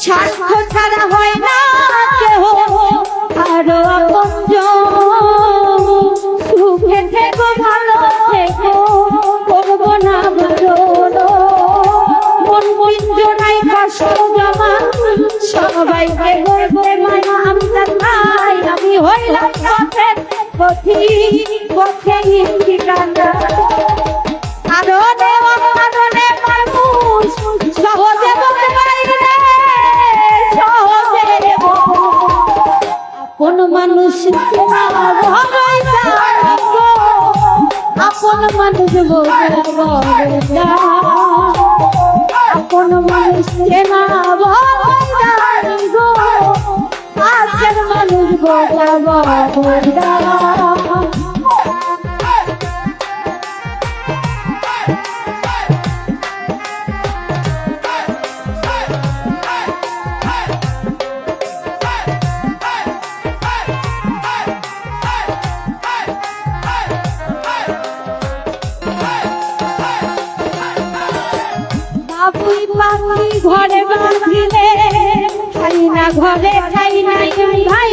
স্বার্থ ছাড়া হয় না কেহ আরো আপনজন। সুখে থেকো ভালো থেকো করবো না বারণ। মন পিঞ্জরায় কষ্ট জমা সবাইকে বলবে মায়া আমজাদ ভাই। আমি হইলাম পথের পথিক পথেই ঠিকানা। কারণে অকারণে মানুষ সহজে বলতে পারি রে সহজে। আপন মানুষ চেনা বড়ই দায় গো, আপন মানুষ বোঝা বড়ই দায়। আপন মানুষ চেনা বড়ই দায় গো, কাছের মানুষ বোঝা বড়ই দায়। বাবুই পাখি ঘরে বাঁধিলে খাই না ঘরে খাই নাই ভাই।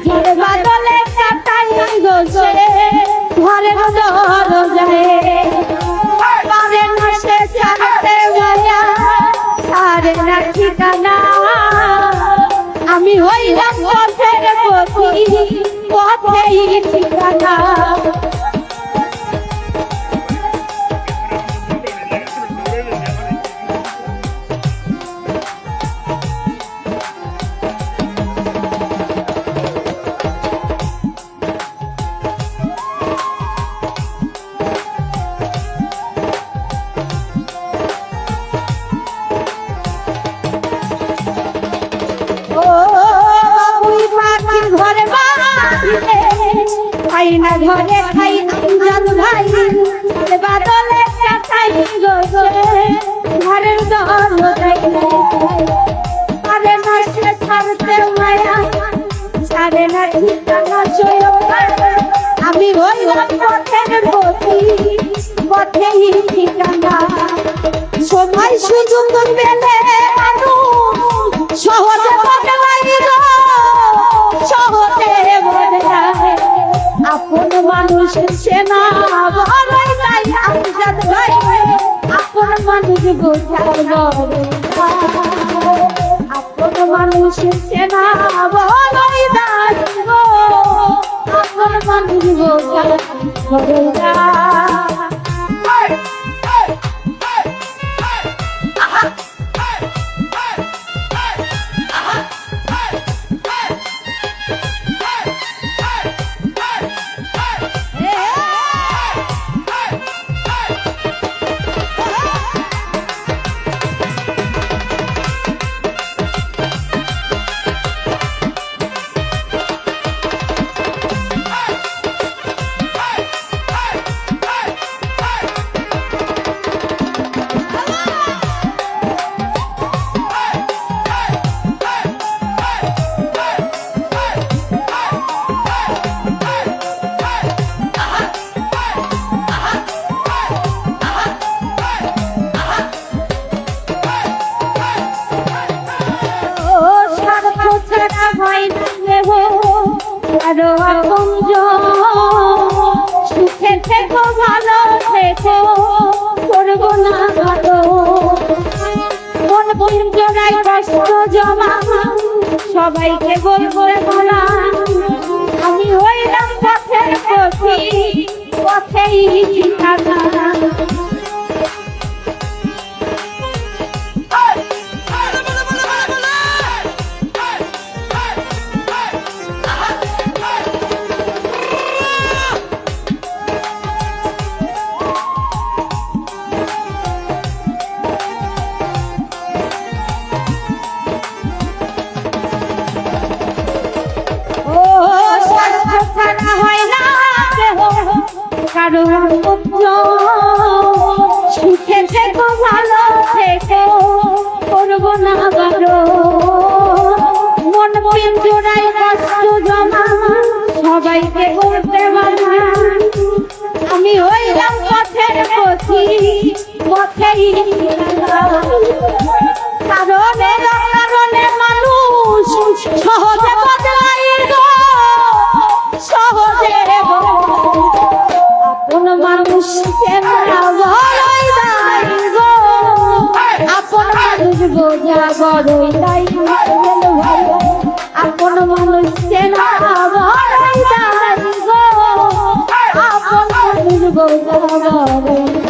ঝড় বাদলে কাটাই গোছে ঘরের দরজায়। পারে না সে ছাড়তে মায়া ছাড়ে না ঠিকানা। আমি হইলাম পথের পথিক পথেই ঠিকানা। খাই না ঘরে খাই আমজাদ ভাই। বাদলে কাটাই গোছে ঘরের দরজায়। পারে না সে ছাড়তে মায়া ছাড়ে না ঠিকানা সইও। আমি হইলাম পথের পথিক পথেই ঠিকানা। সময় সুযোগ পেলে মানুষ সহজে বদলাই গো সহজে বদলায়। আপন মানুষ চেনা বড়ই দায় আমজাদ ভাই। আপন মানুষ বোঝা বড়ই দায়। আপন মানুষ চেনা বড়ই দায় গো, আপন মানুষ বোঝা বড়ই দায়। আরো আপনজন। সুখে থেকো ভালো থেকো করবো না বারণ। মন পিঞ্জরায় কষ্ট জমা সবাইকে বলবো বলা। আমি হইলাম পথের পথিক পথেই ঠিকানা। সুখে থেকো ভালো থেকো করবো না বারণ। মন পিঞ্জরায় কষ্ট জমা সবাইকে বলতে মানা। আমি হইলাম পথের পথিক পথেই ঠিকানা। কারণে মানুষ বোঝা বড়ই তাই গেল ভাই আপন মানুষ চেনা বড়ই তাই গো আপন মানুষ বোঝা বড়ই